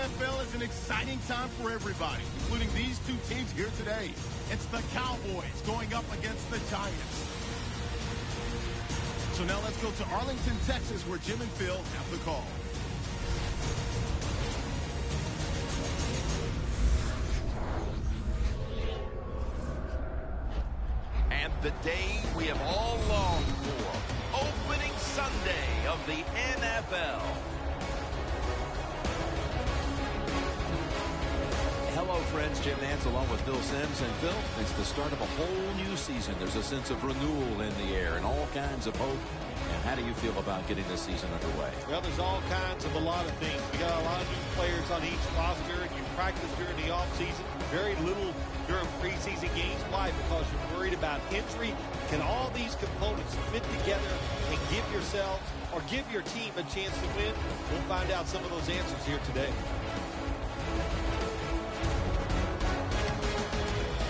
NFL is an exciting time for everybody, including these two teams here today. It's the Cowboys going up against the Giants. So now let's go to Arlington, Texas, where Jim and Phil have the call. And the day we have all longed for, opening Sunday of the NFL. Hello, friends. Jim Nantz along with Phil Simms. And Phil, it's the start of a whole new season. There's a sense of renewal in the air and all kinds of hope. And how do you feel about getting this season underway? Well, there's all kinds of a lot of things. We got a lot of new players on each roster, and you practice during the offseason. Very little during preseason games. Why? Because you're worried about injury. Can all these components fit together and give yourselves or give your team a chance to win? We'll find out some of those answers here today.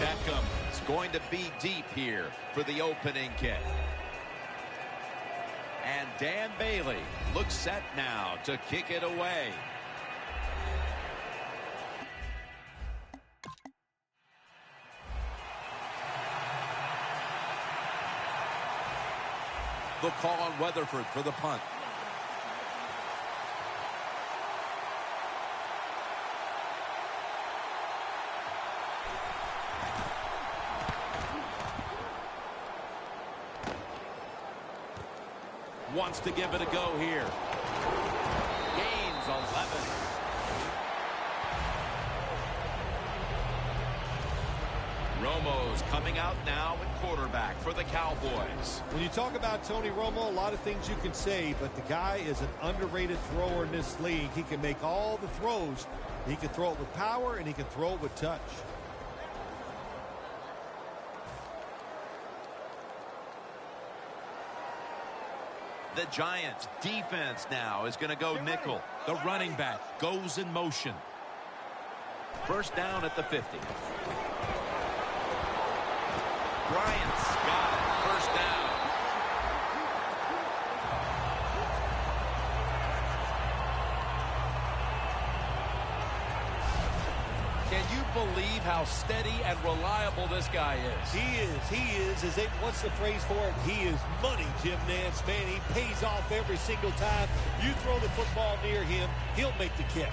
Beckham is going to be deep here for the opening kick. And Dan Bailey looks set now to kick it away. The call on Weatherford for the punt. Wants to give it a go here. Gains 11. Romo's coming out now at quarterback for the Cowboys. When you talk about Tony Romo, a lot of things you can say, but the guy is an underrated thrower in this league. He can make all the throws. He can throw it with power, and he can throw it with touch. The Giants defense now is going to go nickel. The running back goes in motion. First down at the 50. Bryant's got it. First down. Can you believe how steady and reliable this guy is? He is. What's the phrase for it? He is money, Jim Nantz. Man, he pays off every single time. You throw the football near him, he'll make the catch.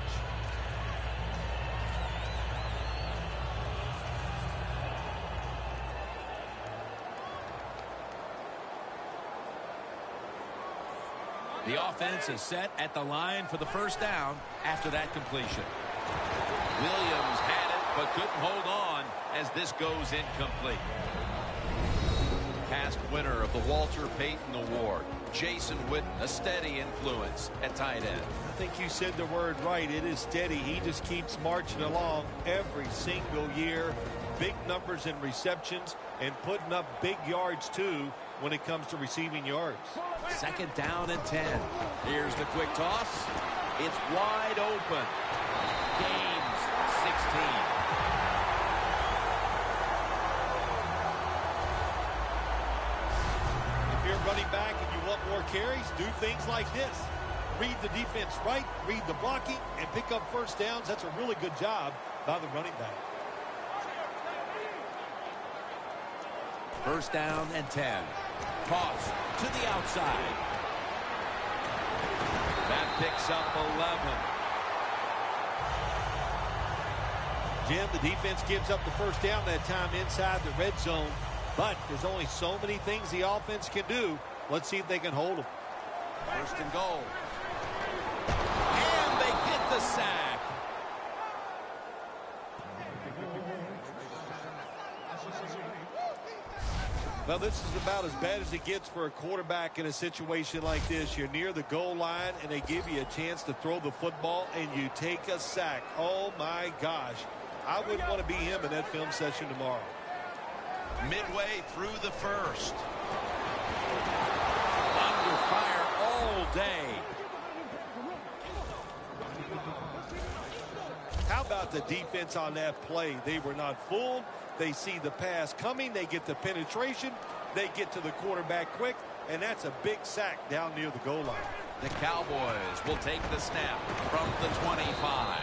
The offense is set at the line for the first down after that completion. Williams had it, but couldn't hold on as this goes incomplete. Past winner of the Walter Payton Award, Jason Witten, a steady influence at tight end. I think you said the word right. It is steady. He just keeps marching along every single year. Big numbers in receptions and putting up big yards, too, when it comes to receiving yards. Second down and 10. Here's the quick toss. It's wide open. Gains 16. If you're running back and you want more carries, do things like this. Read the defense right, read the blocking, and pick up first downs. That's a really good job by the running back. First down and 10. Toss to the outside. That picks up 11. Jim, the defense gives up the first down that time inside the red zone. But there's only so many things the offense can do. Let's see if they can hold them. First and goal. And they get the sack. Well, this is about as bad as it gets for a quarterback in a situation like this. You're near the goal line, and they give you a chance to throw the football, and you take a sack. Oh, my gosh. I wouldn't want to be him in that film session tomorrow. Midway through the first. Under fire all day. How about the defense on that play? They were not fooled. They see the pass coming. They get the penetration. They get to the quarterback quick. And that's a big sack down near the goal line. The Cowboys will take the snap from the 25.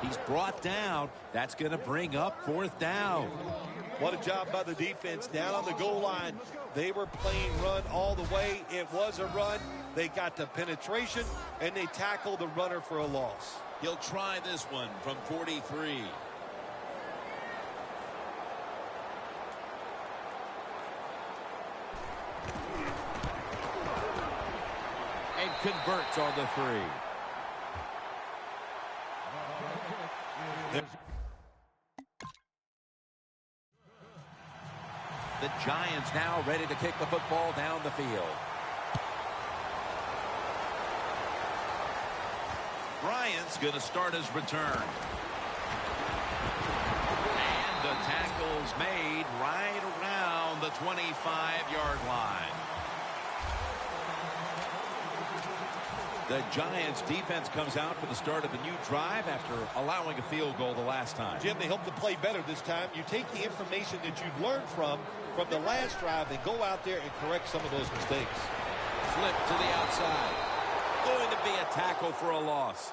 He's brought down. That's going to bring up 4th down. What a job by the defense down on the goal line. They were playing run all the way. It was a run. They got the penetration, and they tackled the runner for a loss. He'll try this one from 43. And converts on the 3. The Giants now ready to kick the football down the field. Bryant's going to start his return. And the tackle's made right around the 25-yard line. The Giants defense comes out for the start of a new drive after allowing a field goal the last time. Jim, they hope to play better this time. You take the information that you've learned from the last drive and go out there and correct some of those mistakes. Flip to the outside. Going to be a tackle for a loss.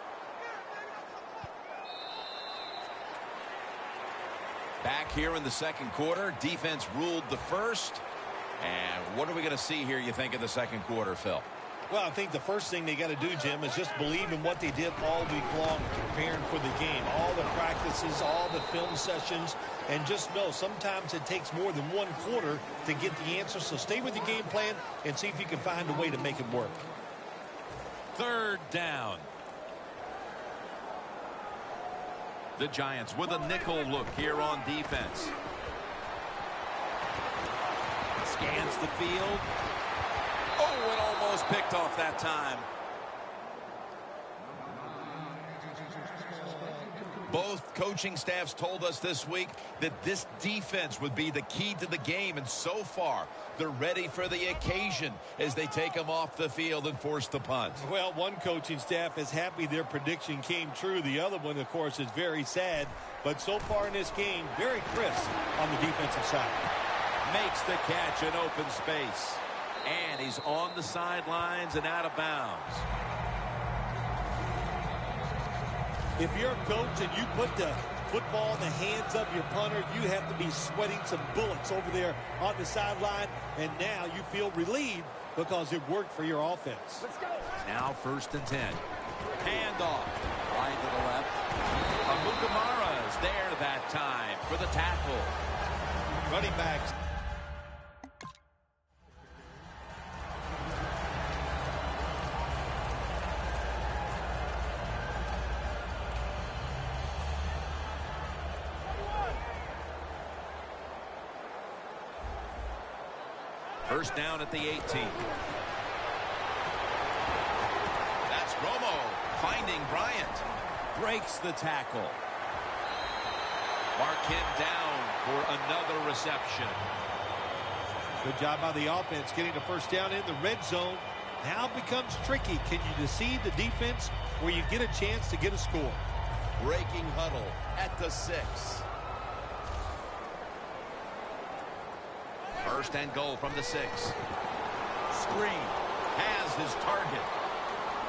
Back here in the second quarter, defense ruled the first. And what are we going to see here, you think, in the second quarter, Phil? Well, I think the first thing they got to do, Jim, is just believe in what they did all week long preparing for the game. All the practices, all the film sessions, and just know sometimes it takes more than one quarter to get the answer. So stay with your game plan and see if you can find a way to make it work. 3rd down. The Giants with a nickel look here on defense. Scans the field. Oh, it almost picked off that time. Both coaching staffs told us this week that this defense would be the key to the game, and so far they're ready for the occasion as they take them off the field and force the punt. Well, one coaching staff is happy their prediction came true. The other one, of course, is very sad. But so far in this game, very crisp on the defensive side. Makes the catch in open space. And he's on the sidelines and out of bounds. If you're a coach and you put the football in the hands of your punter, you have to be sweating some bullets over there on the sideline. And now you feel relieved because it worked for your offense. Let's go. Now 1st and 10. Handoff. Right to the left. Amukamara is there that time for the tackle. Running backs. First down at the 18. That's Romo finding Bryant. Breaks the tackle. Marquette down for another reception. Good job by the offense getting the first down in the red zone. Now it becomes tricky. Can you deceive the defense where you get a chance to get a score? Breaking huddle at the 6. First and goal from the 6. Screen has his target.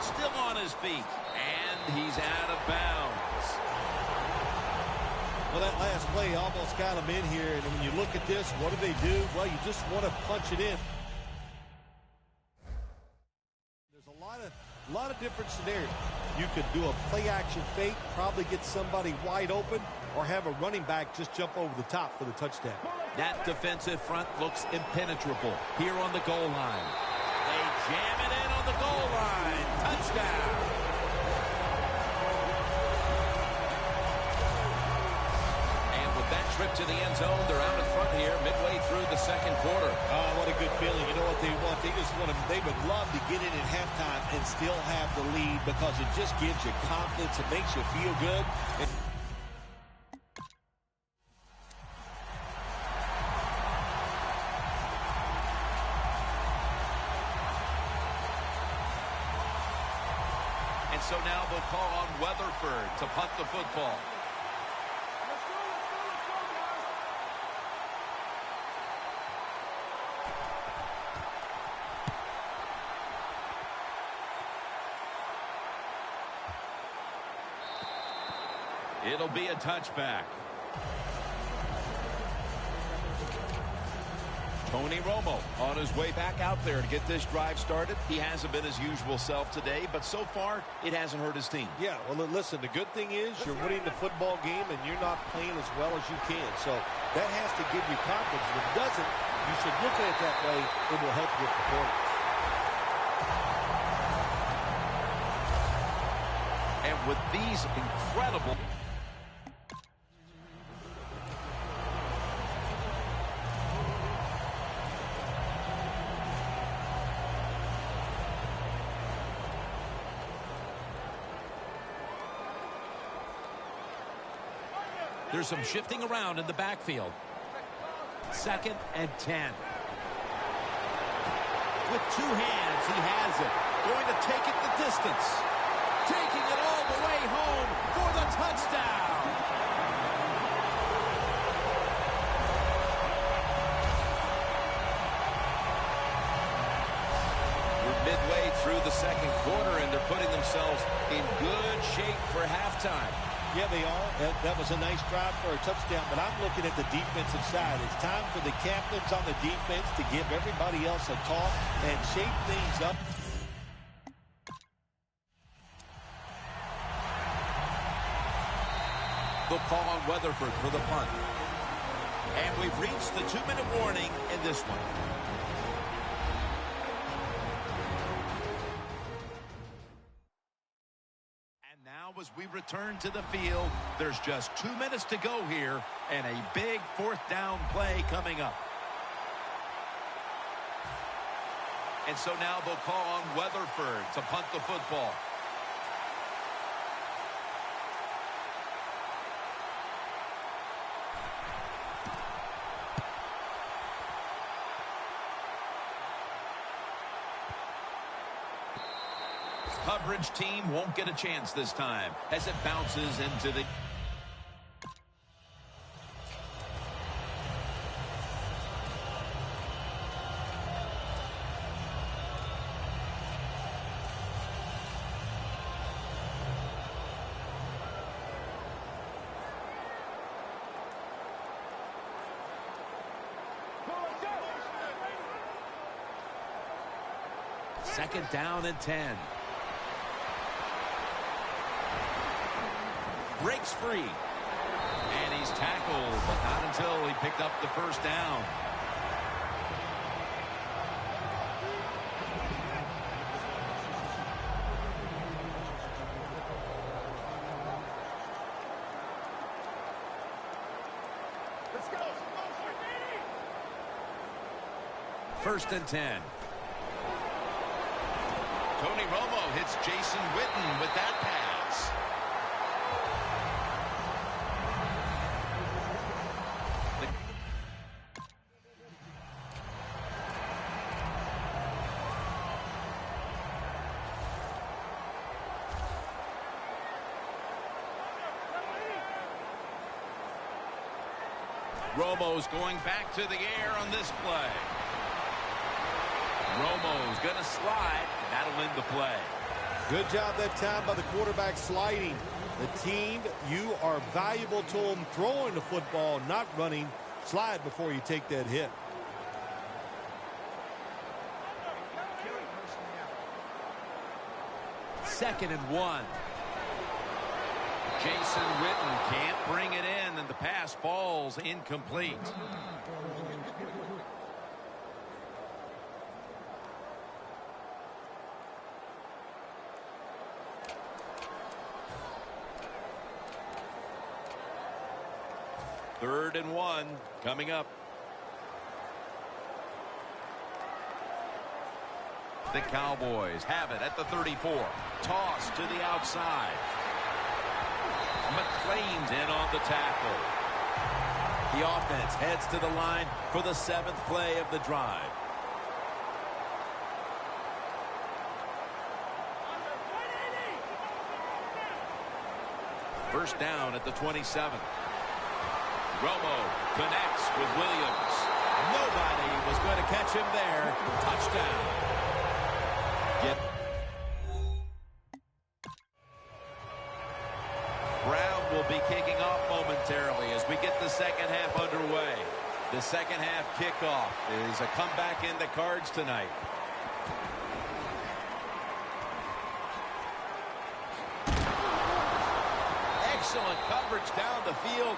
Still on his feet. And he's out of bounds. Well, that last play almost got him in here. And when you look at this, what do? Well, you just want to punch it in. There's a lot of different scenarios. You could do a play-action fake, probably get somebody wide open, or have a running back just jump over the top for the touchdown. That defensive front looks impenetrable here on the goal line. They jam it in on the goal line. Touchdown. And with that trip to the end zone, they're out in front here midway through the second quarter. Oh, what a good feeling. You know what they want? They would love to get in at halftime and still have the lead because it just gives you confidence. It makes you feel good. And so now they'll call on Weatherford to punt the football. It'll be a touchback. Tony Romo on his way back out there to get this drive started. He hasn't been his usual self today, but so far it hasn't hurt his team. Yeah, well, listen, the good thing is you're winning the football game and you're not playing as well as you can. So that has to give you confidence. If it doesn't, you should look at it that way. It will help your performance. And with these incredible... There's some shifting around in the backfield. 2nd and 10. With 2 hands, he has it. Going to take it the distance. Taking it all the way home for the touchdown. We're midway through the second quarter, and they're putting themselves in good shape for halftime. Yeah, they are. That was a nice drive for a touchdown, but I'm looking at the defensive side. It's time for the captains on the defense to give everybody else a talk and shape things up. They'll call on Weatherford for the punt. And we've reached the 2-minute warning in this one. As we return to the field, there's just 2 minutes to go here, and a big 4th down play coming up. And so now they'll call on Weatherford to punt the football. Coverage team won't get a chance this time as it bounces into the... Second down and 10. Breaks free. And he's tackled, but not until he picked up the first down. Let's go. 1st and 10. Tony Romo hits Jason Witten with that pass. Romo's going back to the air on this play. Romo's going to slide. That'll end the play. Good job that time by the quarterback sliding. The team, you are valuable to them throwing the football, not running. Slide before you take that hit. Second and 1. Jason Witten can't bring it in, and the pass falls incomplete. Third and 1 coming up. The Cowboys have it at the 34. Toss to the outside. McClain's in on the tackle. The offense heads to the line for the 7th play of the drive. First down at the 27. Romo connects with Williams. Nobody was going to catch him there. Touchdown. Brown will be kicking off momentarily as we get the second half underway. The second half kickoff is a comeback in the cards tonight. Excellent coverage down the field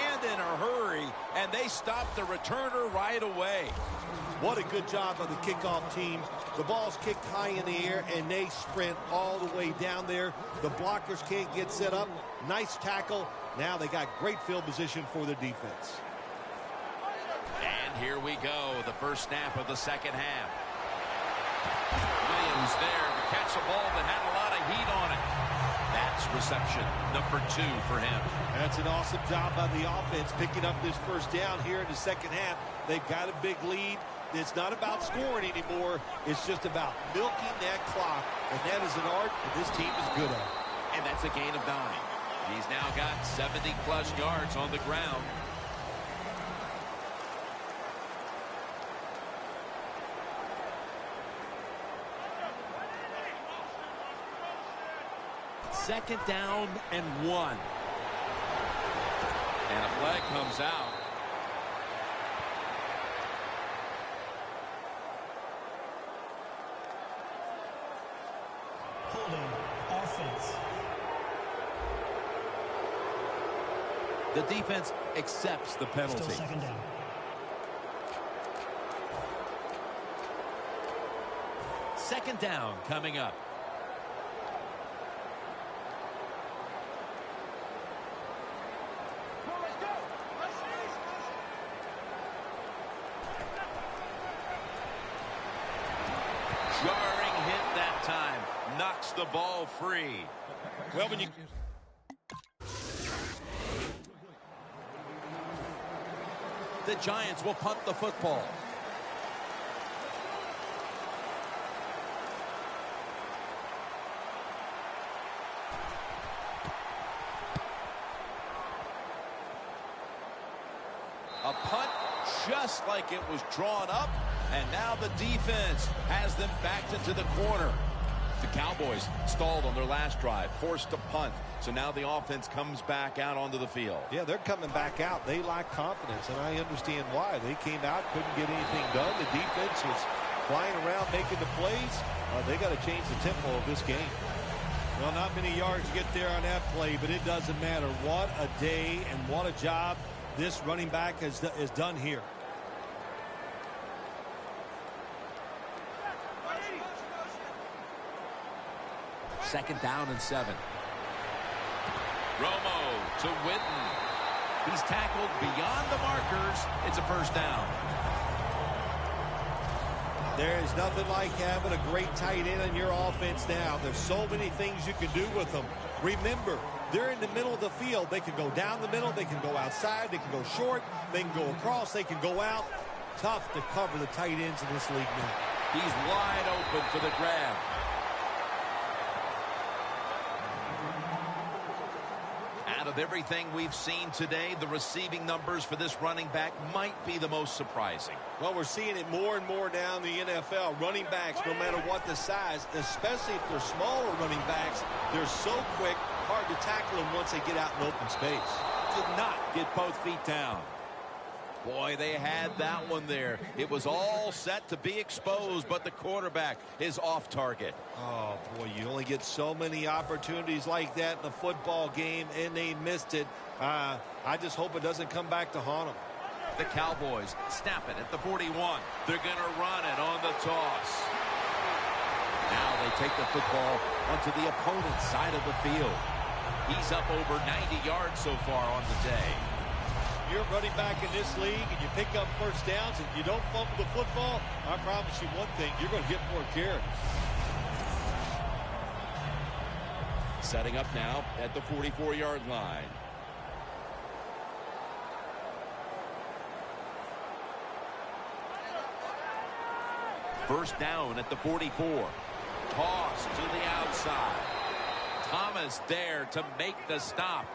and in a hurry, and they stop the returner right away. What a good job by the kickoff team. The ball's kicked high in the air, and they sprint all the way down there. The blockers can't get set up. Nice tackle. Now they got great field position for their defense. And here we go, the first snap of the second half. Williams there to catch a ball that had a lot of heat on it. That's reception number 2 for him. That's an awesome job by the offense picking up this first down here in the second half. They've got a big lead. It's not about scoring anymore. It's just about milking that clock, and that is an art that this team is good at. And that's a gain of 9. He's now got 70-plus yards on the ground. Second down and 1. And a flag comes out. Holding offense. The defense accepts the penalty. Still second down. Second down coming up. Jarring hit that time. Knocks the ball free. Well, when you... The Giants will punt the football. A punt just like it was drawn up, and now the defense has them backed into the corner. The Cowboys stalled on their last drive, forced to punt. So now the offense comes back out onto the field. Yeah, they're coming back out. They lack confidence, and I understand why. They came out, couldn't get anything done. The defense was flying around making the plays. They got to change the tempo of this game. Well, not many yards to get there on that play, but it doesn't matter. What a day and what a job this running back has done here. Second down and 7. Romo to Witten. He's tackled beyond the markers. It's a first down. There is nothing like having a great tight end in your offense now. There's so many things you can do with them. Remember, they're in the middle of the field. They can go down the middle. They can go outside. They can go short. They can go across. They can go out. Tough to cover the tight ends in this league now. He's wide open for the grab. Out of everything we've seen today, the receiving numbers for this running back might be the most surprising. Well, we're seeing it more and more now in the NFL. Running backs, no matter what the size, especially if they're smaller running backs, they're so quick, hard to tackle them once they get out in open space. Did not get both feet down. Boy, they had that one there. It was all set to be exposed, but the quarterback is off target. Oh, boy, you only get so many opportunities like that in a football game, and they missed it. I just hope it doesn't come back to haunt them. The Cowboys snap it at the 41. They're going to run it on the toss. Now they take the football onto the opponent's side of the field. He's up over 90 yards so far on the day. You're running back in this league and you pick up first downs and you don't fumble the football, I promise you one thing, you're going to get more carries. Setting up now at the 44-yard line. First down at the 44. Toss to the outside. Thomas there to make the stop.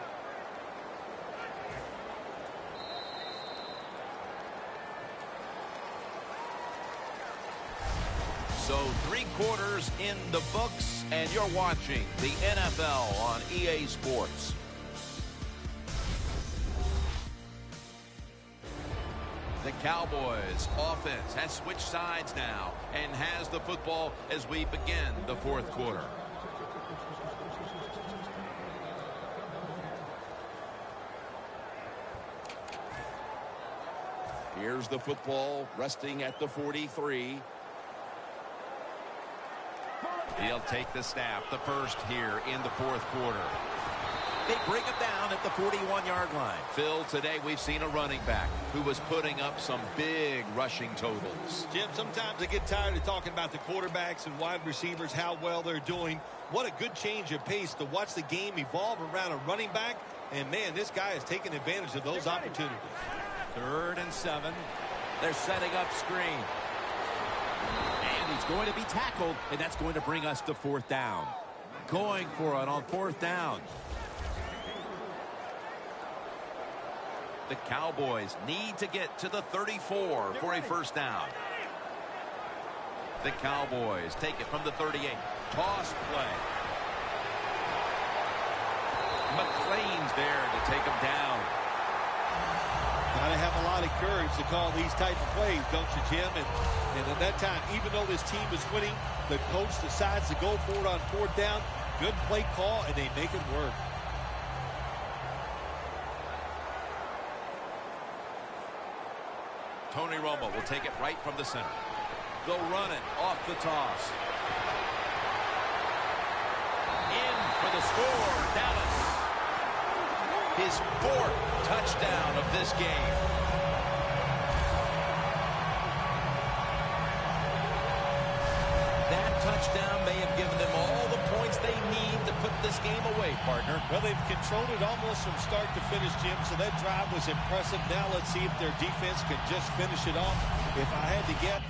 So 3 quarters in the books, and you're watching the NFL on EA Sports. The Cowboys offense has switched sides now and has the football as we begin the fourth quarter. Here's the football resting at the 43. He'll take the snap, the first here in the fourth quarter. They bring him down at the 41-yard line. Phil, today we've seen a running back who was putting up some big rushing totals. Jim, sometimes I get tired of talking about the quarterbacks and wide receivers, how well they're doing. What a good change of pace to watch the game evolve around a running back. And, man, this guy is taking advantage of those opportunities. 3rd and 7. They're setting up screen. And he's going to be tackled, and that's going to bring us to 4th down. Going for it on 4th down. The Cowboys need to get to the 34 for a first down. The Cowboys take it from the 38. Toss play. McClain's there to take him down. Got to have a lot of courage to call these type of plays, don't you, Jim? And at that time, even though this team is winning, the coach decides to go for it on 4th down. Good play call, and they make it work. Tony Romo will take it right from the center. They'll run it off the toss. In for the score, Dallas. His 4th touchdown of this game. That touchdown may have given them all the points they need to put this game away, partner. Well, they've controlled it almost from start to finish, Jim, so that drive was impressive. Now let's see if their defense can just finish it off. If I had to get...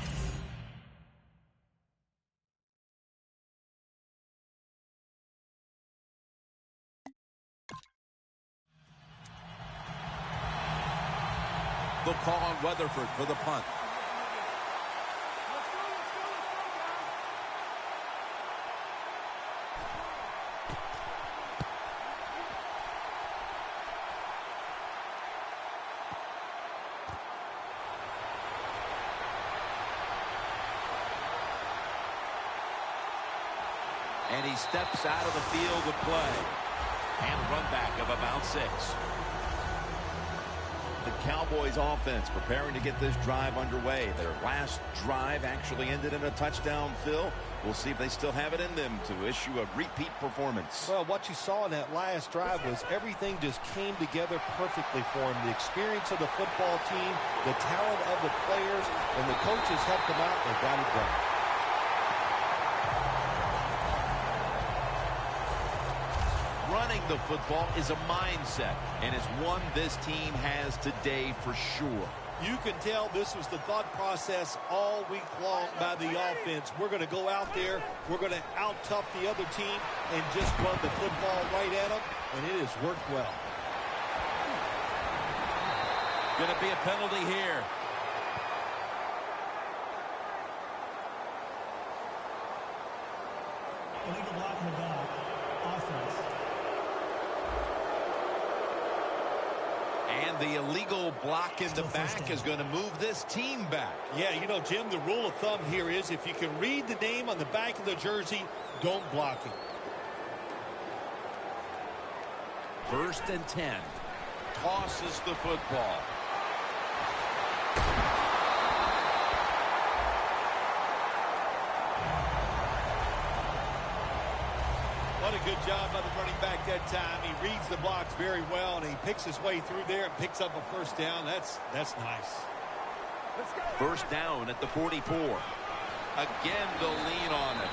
They'll call on Weatherford for the punt. And he steps out of the field of play. And a run back of about 6. The Cowboys offense preparing to get this drive underway. Their last drive actually ended in a touchdown, Phil. We'll see if they still have it in them to issue a repeat performance. Well, what you saw in that last drive was everything just came together perfectly for them. The experience of the football team, the talent of the players, and the coaches helped them out and got it done. Running the football is a mindset, and it's one this team has today for sure. You can tell this was the thought process all week long by the offense. We're going to go out there, we're going to out-tough the other team and just run the football right at them, and it has worked well. Going to be a penalty here. Illegal block in the back. Offense. And the illegal block in the back is going to move this team back. Yeah, you know, Jim, the rule of thumb here is if you can read the name on the back of the jersey, don't block it. 1st and 10. Tosses the football. What a good job by the running back that time. He reads the blocks very well, and he picks his way through there and picks up a first down. That's nice. First down at the 44. Again, they'll lean on it.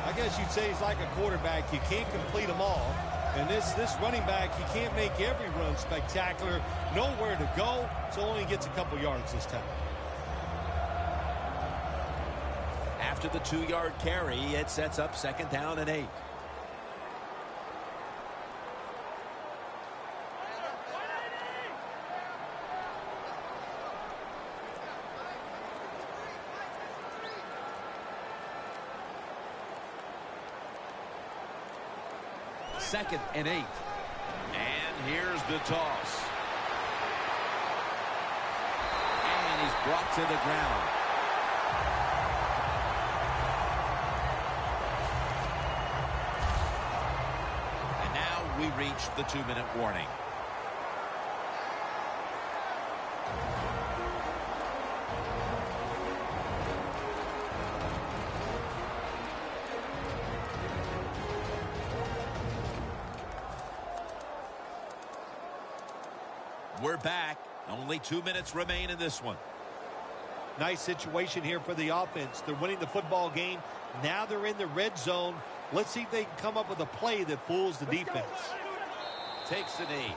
I guess you'd say he's like a quarterback. You can't complete them all. And this running back, you can't make every run spectacular. Nowhere to go, so only gets a couple yards this time. After the 2-yard carry, it sets up 2nd down and 8. Second and 8. And here's the toss. he's brought to the ground. And now we reach the 2-minute warning. We're back. Only 2 minutes remain in this one. Nice situation here for the offense. They're winning the football game. Now they're in the red zone. Let's see if they can come up with a play that fools the defense. Takes the knee.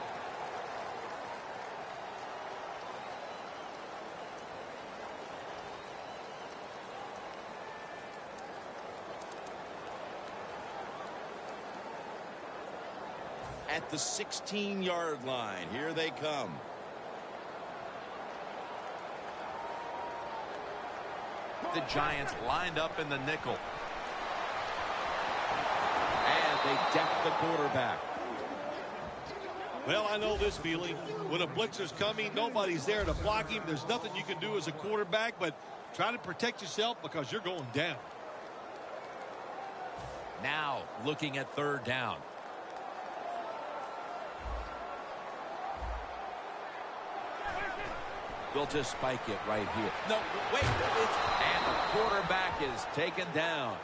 At the 16-yard line, here they come. The Giants lined up in the nickel. And they deck the quarterback. Well, I know this feeling. When a blitzer's coming, nobody's there to block him. There's nothing you can do as a quarterback, but try to protect yourself because you're going down. Now looking at 3rd down. They'll just spike it right here. No, wait. And the quarterback is taken down.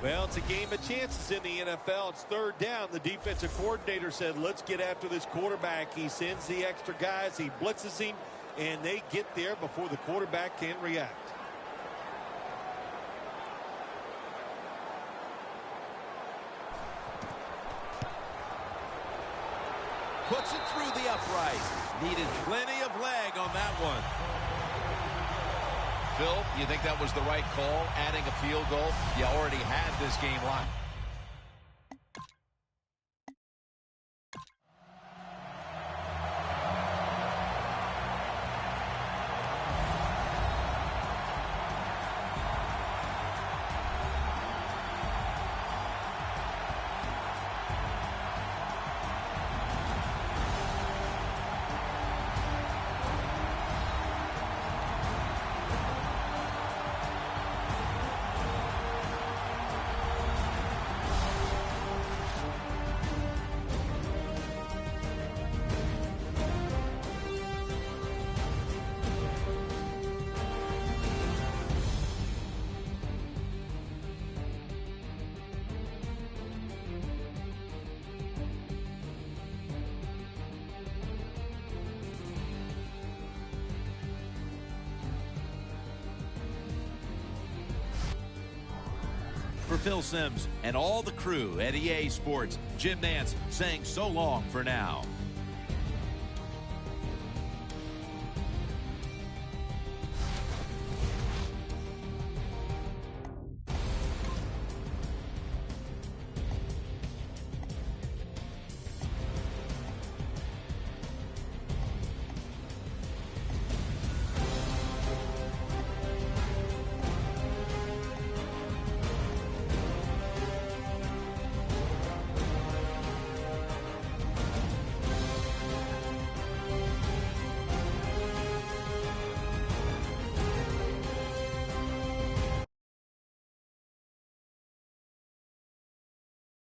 Well, it's a game of chances in the NFL. It's 3rd down. The defensive coordinator said, let's get after this quarterback. He sends the extra guys. He blitzes him, and they get there before the quarterback can react. Puts it through the upright. Needed plenty of leg on that one. Phil, you think that was the right call, adding a field goal? You already had this game locked. For Phil Simms and all the crew at EA Sports, Jim Nantz saying so long for now.